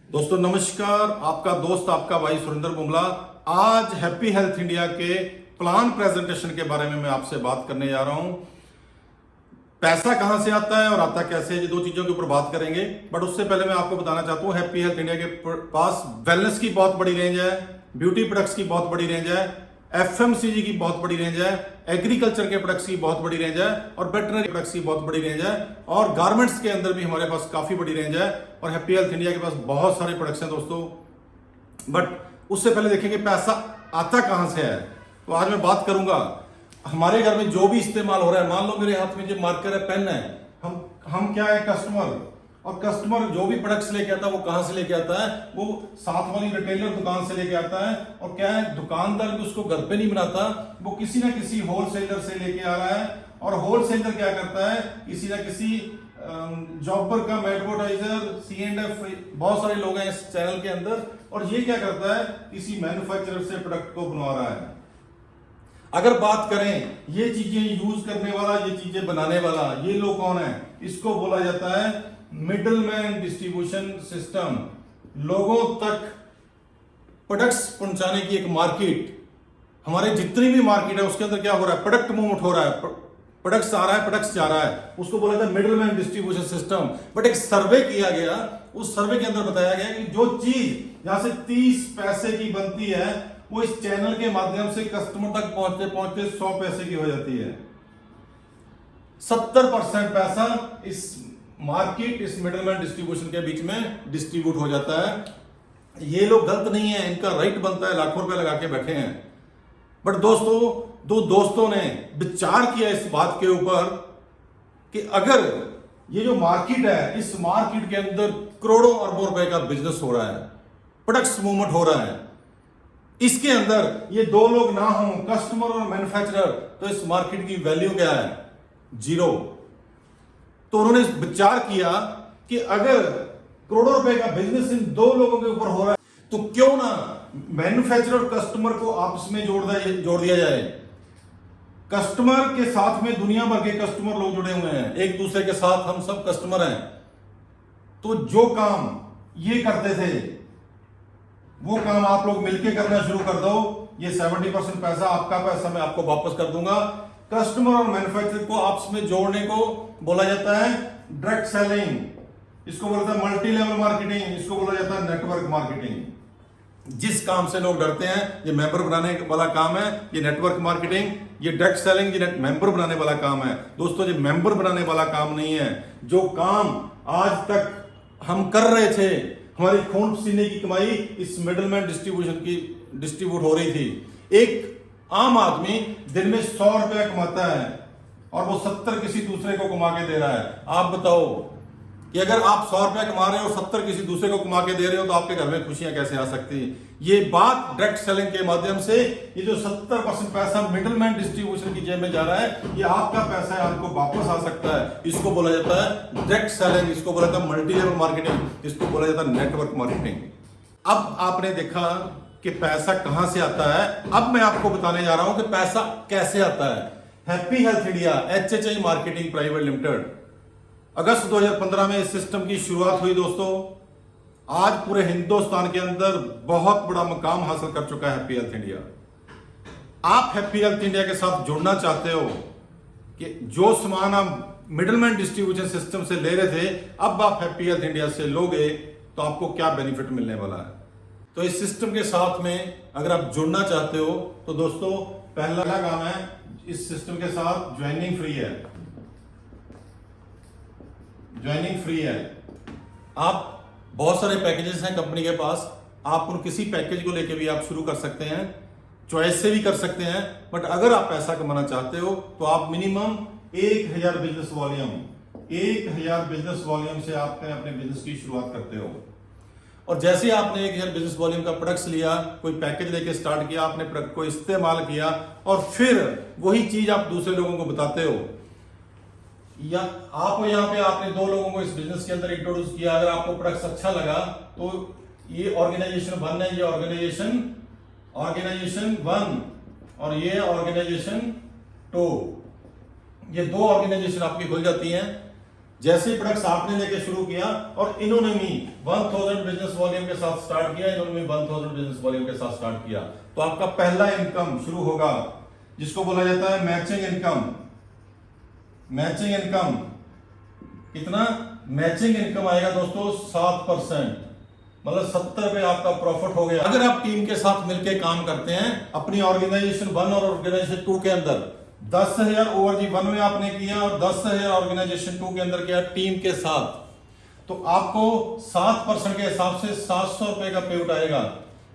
दोस्तों नमस्कार, आपका दोस्त आपका भाई सुरेंद्र बुमला आज हैप्पी हेल्थ इंडिया के प्लान प्रेजेंटेशन के बारे में मैं आपसे बात करने जा रहा हूं। पैसा कहां से आता है और आता कैसे है, ये दो चीजों के ऊपर बात करेंगे। बट उससे पहले मैं आपको बताना चाहता हूं, हैप्पी हेल्थ इंडिया के पास वेलनेस की बहुत बड़ी रेंज है, ब्यूटी प्रोडक्ट्स की बहुत बड़ी रेंज है, एफएमसीजी की बहुत बड़ी रेंज है, एग्रीकल्चर के प्रोडक्ट्स की बहुत बड़ी रेंज है और वेटरनरी प्रोडक्ट्स की बहुत बड़ी रेंज है और गारमेंट्स के अंदर भी हमारे पास काफी बड़ी रेंज है और हैप्पी हेल्थ इंडिया के पास बहुत सारे प्रोडक्ट्स हैं दोस्तों। बट उससे पहले देखेंगे पैसा आता कहां से है। तो आज मैं बात करूंगा हमारे घर में जो भी इस्तेमाल हो रहा है। मान लो मेरे हाथ में जो मार्कर है, पेन है, हम क्या है कस्टमर, और कस्टमर जो भी प्रोडक्ट्स लेके आता है वो कहां से लेके आता है, वो साथ वाली रिटेलर दुकान से लेके आता है। और क्या है, दुकानदार भी उसको घर पे नहीं बनाता, वो किसी ना किसी होलसेलर से लेके आ रहा है और होलसेलर क्या करता है, किसी ना किसी जॉबर का एडवर्टाइजर, C&F, बहुत सारे लोग हैं इस चैनल के अंदर, और ये क्या करता है, किसी मैन्युफैक्चरर से प्रोडक्ट को बनवा रहा है। अगर बात करें ये चीजें यूज करने वाला, ये चीजें बनाने वाला, ये लोग कौन है, इसको बोला जाता है मिडलमैन डिस्ट्रीब्यूशन सिस्टम। लोगों तक प्रोडक्ट्स पहुंचाने की एक मार्केट, हमारे जितनी भी मार्केट है उसके अंदर क्या हो रहा है, प्रोडक्ट मूवमेंट हो रहा है, प्रोडक्ट्स आ रहा है, प्रोडक्ट्स जा रहा है, उसको बोला जाता है मिडलमैन डिस्ट्रीब्यूशन सिस्टम। बट एक सर्वे किया गया, उस सर्वे के अंदर बताया गया कि जो चीज यहां से 30 पैसे की बनती है वो इस चैनल के माध्यम से कस्टमर तक पहुंचते पहुंचते 100 पैसे की हो जाती है। 70% पैसा इस मार्केट, इस मिडलमैन डिस्ट्रीब्यूशन के बीच में डिस्ट्रीब्यूट हो जाता है। ये लोग गलत नहीं है, इनका राइट बनता है, लाखों रुपए लगा के बैठे हैं। बट दोस्तों, दो दोस्तों ने विचार किया इस बात के ऊपर कि अगर ये जो मार्केट है, इस मार्केट के अंदर करोड़ों अरबों रुपए का बिजनेस हो रहा है, प्रोडक्ट्स मूवमेंट हो रहा है, इसके अंदर ये दो लोग ना हो, कस्टमर और मैन्युफैक्चरर, तो इस मार्केट की वैल्यू क्या है, जीरो। तो उन्होंने विचार किया कि अगर करोड़ों रुपए का बिजनेस इन दो लोगों के ऊपर हो रहा है तो क्यों ना मैन्युफैक्चरर और कस्टमर को आपस में जोड़ दिया जाए। कस्टमर के साथ में दुनिया भर के कस्टमर लोग जुड़े हुए हैं, एक दूसरे के साथ हम सब कस्टमर हैं। तो जो काम ये करते थे वो काम आप लोग मिलके करना शुरू कर दो। ये 70% पैसा, आपका पैसा मैं आपको वापस कर दूंगा। कस्टमर और मैन्युफैक्चरर को आपस में जोड़ने को बोला जाता है डायरेक्ट सेलिंग, इसको बोला जाता है मल्टी लेवल मार्केटिंग, इसको बोला जाता है नेटवर्क मार्केटिंग। जिस काम से लोग डरते हैं, ये मेंबर बनाने वाला काम है, ये नेटवर्क मार्केटिंग, ये डायरेक्ट सेलिंग, ये मेंबर बनाने वाला काम है। दोस्तों, ये मेंबर बनाने वाला काम नहीं है। जो काम आज तक हम कर रहे थे, हमारी खून पसीने की कमाई इस मिडलमैन डिस्ट्रीब्यूशन की डिस्ट्रीब्यूट हो रही थी। एक आम आदमी दिन में 100 रुपया कमाता है और वो 70 किसी दूसरे को कमा के दे रहा है। आप बताओ कि अगर आप 100 रुपया कमा रहे हो और 70 किसी दूसरे को कमा के दे रहे हो तो आपके घर में खुशियां कैसे आ सकती है। ये बात डायरेक्ट सेलिंग के माध्यम से, ये जो 70% पैसा मिडलमैन डिस्ट्रीब्यूशन की जेब में जा रहा है, ये आपका पैसा है, आपको वापस आ सकता है। इसको बोला जाता है डायरेक्ट सेलिंग, इसको बोला जाता है मल्टी लेवल मार्केटिंग, इसको बोला जाता है नेटवर्क मार्केटिंग। अब आपने देखा कि पैसा कहां से आता है, अब मैं आपको बताने जा रहा हूं कि पैसा कैसे आता है। Happy health India HHI marketing private limited, अगस्त 2015 में इस सिस्टम की शुरुआत हुई। दोस्तों, आज पूरे हिंदुस्तान के अंदर बहुत बड़ा मुकाम हासिल कर चुका है हैप्पी हेल्थ इंडिया। आप हैप्पी हेल्थ इंडिया के साथ जुड़ना चाहते हो कि जो सामान आप मिडलमैन डिस्ट्रीब्यूशन सिस्टम से ले रहे थे, अब आप हैप्पी हेल्थ इंडिया से लोगे तो आपको क्या बेनिफिट मिलने वाला है। तो इस सिस्टम के साथ में अगर आप जुड़ना चाहते हो तो दोस्तों, पहला काम है, इस सिस्टम के साथ ज्वाइनिंग फ्री है। ज्वाइनिंग फ्री है। आप बहुत सारे पैकेजेस हैं कंपनी के पास, आप उन किसी पैकेज को लेके भी आप शुरू कर सकते हैं, चॉइस से भी कर सकते हैं। बट अगर आप पैसा कमाना चाहते हो तो आप मिनिमम 1000 बिजनेस वॉल्यूम से आप अपने बिजनेस की शुरुआत करते हो। और जैसे ही आपने 1000 बिजनेस वॉल्यूम का प्रोडक्ट्स लिया, कोई पैकेज लेके स्टार्ट किया, आपने प्रोडक्ट को इस्तेमाल किया और फिर वही चीज आप दूसरे लोगों को बताते हो, या आप यहाँ पे आपने 2 लोगों को इस बिजनेस के अंदर इंट्रोड्यूस किया, अगर आपको प्रोडक्ट्स अच्छा लगा तो ये ऑर्गेनाइजेशन 1 है, ये ऑर्गेनाइजेशन 1 और ये ऑर्गेनाइजेशन 2, ये 2 ऑर्गेनाइजेशन आपकी खुल जाती हैं। जैसे प्रोडक्ट्स आपने लेके शुरू किया और इन्होंने भी 1000 बिजनेस वॉल्यूम के साथ स्टार्ट किया, इन्होंने भी 1000 बिजनेस वॉल्यूम के साथ स्टार्ट किया, तो आपका पहला इनकम शुरू होगा जिसको बोला जाता है मैचिंग इनकम। मैचिंग इनकम कितना? मैचिंग इनकम आएगा दोस्तों 7%, मतलब 70 रुपए आपका प्रॉफिट हो गया। अगर आप टीम के साथ मिलकर काम करते हैं अपनी ऑर्गेनाइजेशन 1 और ऑर्गेनाइजेशन 2 के अंदर, 10,000 ओवरजी 1 में आपने किया और 10,000 ऑर्गेनाइजेशन 2 के अंदर किया टीम के साथ, तो आपको 7% के हिसाब से 700 रुपए का पे आउट आएगा।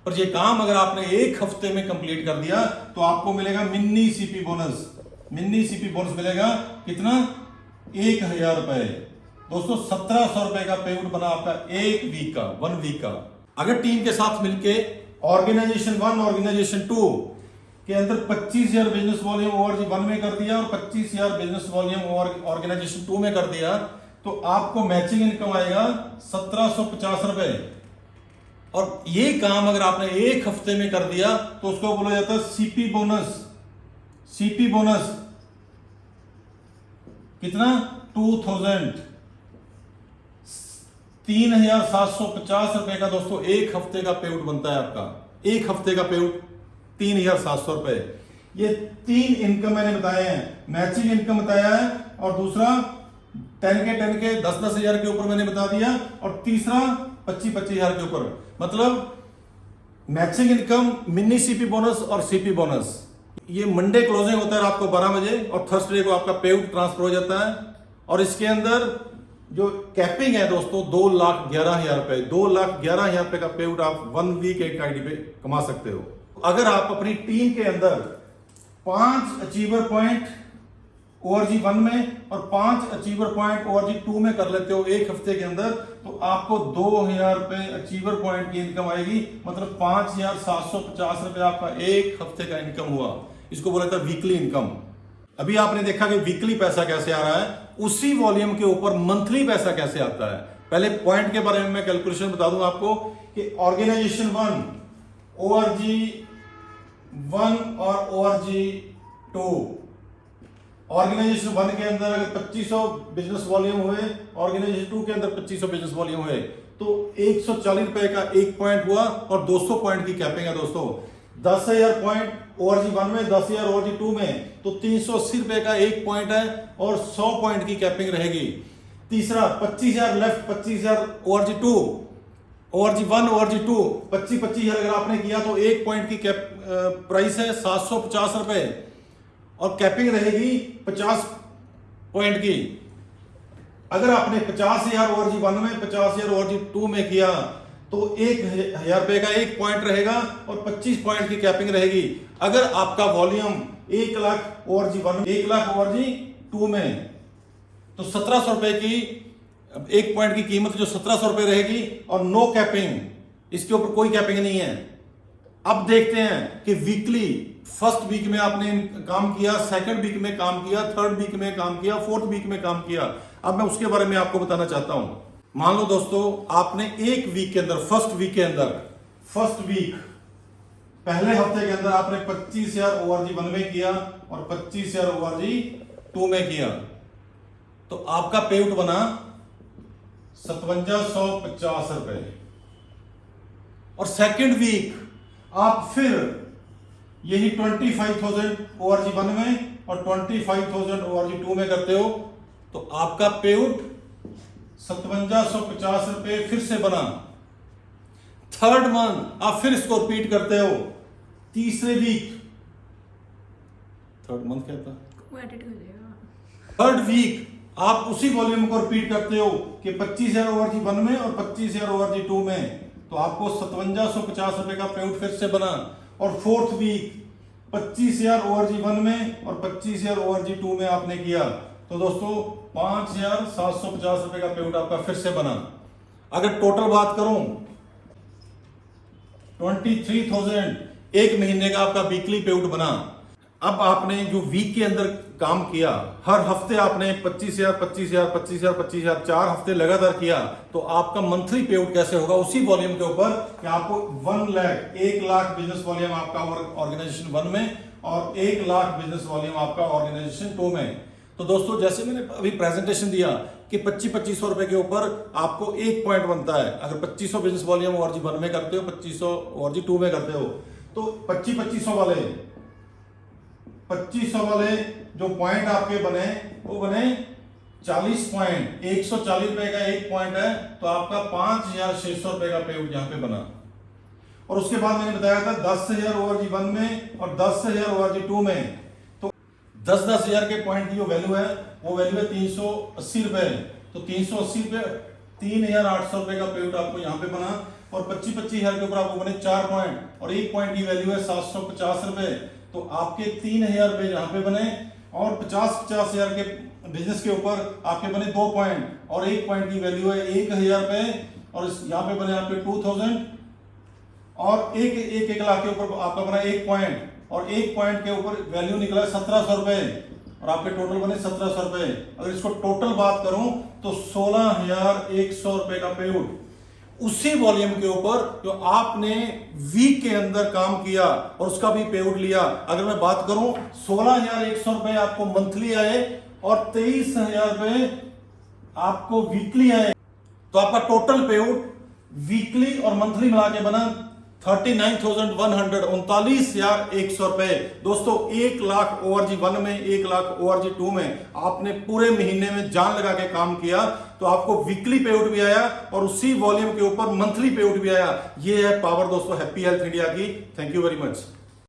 पर ये काम अगर आपने एक हफ्ते में कंप्लीट कर दिया तो आपको मिलेगा mini CP bonus. Mini CP bonus मिलेगा कितना? 1000 रुपए। दोस्तों 1700 रुपए का पे आउट बना आपका एक वीक का, 1 वीक का। अगर टीम के साथ मिलके ऑर्गेनाइजेशन 1 ऑर्गेनाइजेशन 2 के अंदर 25,000 बिजनेस वॉल्यूम ओवरजी 1 में कर दिया और 25,000 बिजनेस वॉल्यूम ऑर्गेनाइजेशन 2 में कर दिया, तो आपको मैचिंग इनकम आएगा 1750 रुपए। और ये काम अगर आपने एक हफ्ते में कर दिया तो उसको बोला जाता है सीपी बोनस। सीपी बोनस कितना? 2000, 3,750 रुपए का दोस्तों एक हफ्ते का पे आउट बनता है आपका। एक हफ्ते का पे आउट 3,700 रुपए। ये 3 इनकम मैंने बताए हैं, मैचिंग इनकम बताया है, और दूसरा 10 के 10 हजार के ऊपर मैंने बता दिया, और तीसरा 25 हजार के ऊपर। मतलब matching income, mini CP bonus और सीपी बोनस। ये मंडे क्लोजिंग होता है रात को 12 बजे और थर्सडे को आपका पे आउट ट्रांसफर हो जाता है। और इसके अंदर जो कैपिंग है दोस्तों 2,11,000 रुपए, 2,11,000 रुपए का पे आउट आप 1 वीक एक आईडी पे कमा सकते हो। अगर आप अपनी टीम के अंदर 5 अचीवर पॉइंट ओआरजी 1 में और 5 अचीवर पॉइंट ओआरजी 2 में कर लेते हो एक हफ्ते के अंदर, तो आपको 2,000 रुपए अचीवर पॉइंट की इनकम आएगी। मतलब 5,750 रुपए आपका एक हफ्ते का इनकम हुआ। इसको बोला था वीकली इनकम। अभी आपने देखा कि वीकली पैसा कैसे आ रहा है, उसी वॉल्यूम के ऊपर मंथली पैसा कैसे आता है। पहले पॉइंट के बारे में मैं कैलकुलेशन बता दूं आपको कि ऑर्गेनाइजेशन 1 ओआरजी 1 और ओआरजी 2, ऑर्गेनाइजेशन 1 के अंदर अगर 2500 बिजनेस वॉल्यूम हुए, ऑर्गेनाइजेशन 2 के अंदर 2500 बिजनेस वॉल्यूम हुए, तो 140 रुपए का एक पॉइंट हुआ और 200 पॉइंट की कैपिंग है दोस्तों। 10,000 पॉइंट ओआरजी 1 में, 10,000 ओआरजी 2 में, तो 380 रुपए का एक पॉइंट है और 100 पॉइंट की कैपिंग रहेगी। तीसरा 25,000 लेफ्ट, 25,000 ओआरजी 2, ओआरजी 1 ओआरजी 2, 25,000 अगर आपने किया तो एक पॉइंट की कैप प्राइस है 750 रुपए और कैपिंग रहेगी 50 पॉइंट की। अगर आपने 50,000 ओआरजी 1 में, 50,000 ओआरजी 2 में किया तो 1,000 रुपए का एक पॉइंट रहेगा और 25 पॉइंट की कैपिंग रहेगी। अगर आपका वॉल्यूम 1 लाख ओआरजी 1 में, 1 लाख ओआरजी 2 में, तो 1,700 रुपए की एक पॉइंट की कीमत जो 1,700 रुपए रहेगी और नो कैपिंग, इसके ऊपर कोई कैपिंग नहीं है। अब देखते हैं कि वीकली, फर्स्ट वीक में आपने काम किया, सेकंड वीक में काम किया, थर्ड वीक में काम किया, फोर्थ वीक में काम किया। अब मैं उसके बारे में आपको बताना चाहता हूं। मान लो दोस्तों आपने एक वीक के अंदर, फर्स्ट वीक के अंदर, फर्स्ट वीक पहले हफ्ते के अंदर आपने 25,000 ओआरजी 1 में किया और 25,000 ओआरजी 2 में किया, तो आपका पे आउट बना 5750 रुपए। और सेकंड वीक आप फिर यही 25,000 ओआरजी 1 में और 25,000 ओआरजी 2 में करते हो, तो आपका पे आउट 5750 रुपए फिर से बना। थर्ड मंथ आप फिर इसको रिपीट करते हो। तीसरे वीक, थर्ड मंथ क्या था, थर्ड वीक आप उसी वॉल्यूम को रिपीट करते हो कि 25,000 ओआरजी 1 में और 25,000 ओआरजी 2 में, तो आपको 5750 रुपए का पे आउट फिर से बना। और फोर्थ वीक 25,000 ओआरजी 1 में और 25,000 ओआरजी 2 में आपने किया, तो दोस्तों 5,750 रुपए का पे आउट आपका फिर से बना। अगर टोटल बात करूं 23,000 एक महीने का आपका वीकली पे आउट बना। अब आपने जो वीक के अंदर काम किया, हर हफ्ते आपने 25,000 25,000 25,000 25,000 4 हफ्ते लगातार किया, तो आपका मंथली पे आउट कैसे होगा उसी वॉल्यूम के ऊपर कि आपको 1 लाख बिजनेस वॉल्यूम आपका ऑर्गेनाइजेशन 1 में और 1 लाख बिजनेस वॉल्यूम आपका ऑर्गेनाइजेशन 2 में, तो दोस्तों जैसे मैंने अभी प्रेजेंटेशन दिया कि 2500 रुपए के ऊपर आपको 1 पॉइंट बनता है। अगर 2500 बिजनेस वॉल्यूम ORG 1 में करते हो, 2500 ORG 2 में करते हो, तो 2500 वाले जो पॉइंट आपके बने वो बने 40 पॉइंट। 140 रुपए का 1 पॉइंट है, तो आपका 5600 रुपए का पे आउट यहां पे बना। और उसके बाद मैंने बताया था 10,000 ORG 1 में और 10,000 ORG 2 में, तो 10,000 के पॉइंट की जो वैल्यू है वो वैल्यू है 380 रुपए। तो 380 रुपए 3,800 रुपए का पे आउट आपको यहाँ पे बना। और 25,000 के ऊपर आपको बने 4 पॉइंट और 1 पॉइंट की वैल्यू है 750 रुपए। तो आपके 3,000 रुपए यहाँ पे बने। और 50,000 के बिजनेस के ऊपर आपके बने 2 पॉइंट और 1 पॉइंट की वैल्यू है 1,000 रुपए। और यहाँ पे बने आपके 2,000 और एक लाख के ऊपर आपका बना 1 पॉइंट और 1 पॉइंट के ऊपर वैल्यू निकला 1,700 रुपए और आपके टोटल बने 1,700 रुपए। अगर इसको टोटल बात करूं तो 16,100 रुपए का पे आउट उसी वॉल्यूम के ऊपर जो आपने वीक के अंदर काम किया और उसका भी पे आउट लिया। अगर मैं बात करूं 16,100 रुपए आपको मंथली आए और 23,000 रुपए आपको वीकली आए, तो आपका टोटल पे आउट वीकली और मंथली मिला के बना 39,100 39,100 रुपए। दोस्तों 1 लाख ORG 1 में, 1 लाख ORG 2 में आपने पूरे महीने में जान लगा के काम किया, तो आपको वीकली पे आउट भी आया और उसी वॉल्यूम के ऊपर मंथली पे आउट भी आया। ये है पावर दोस्तों हैप्पी हेल्थ इंडिया की। Thank you very much.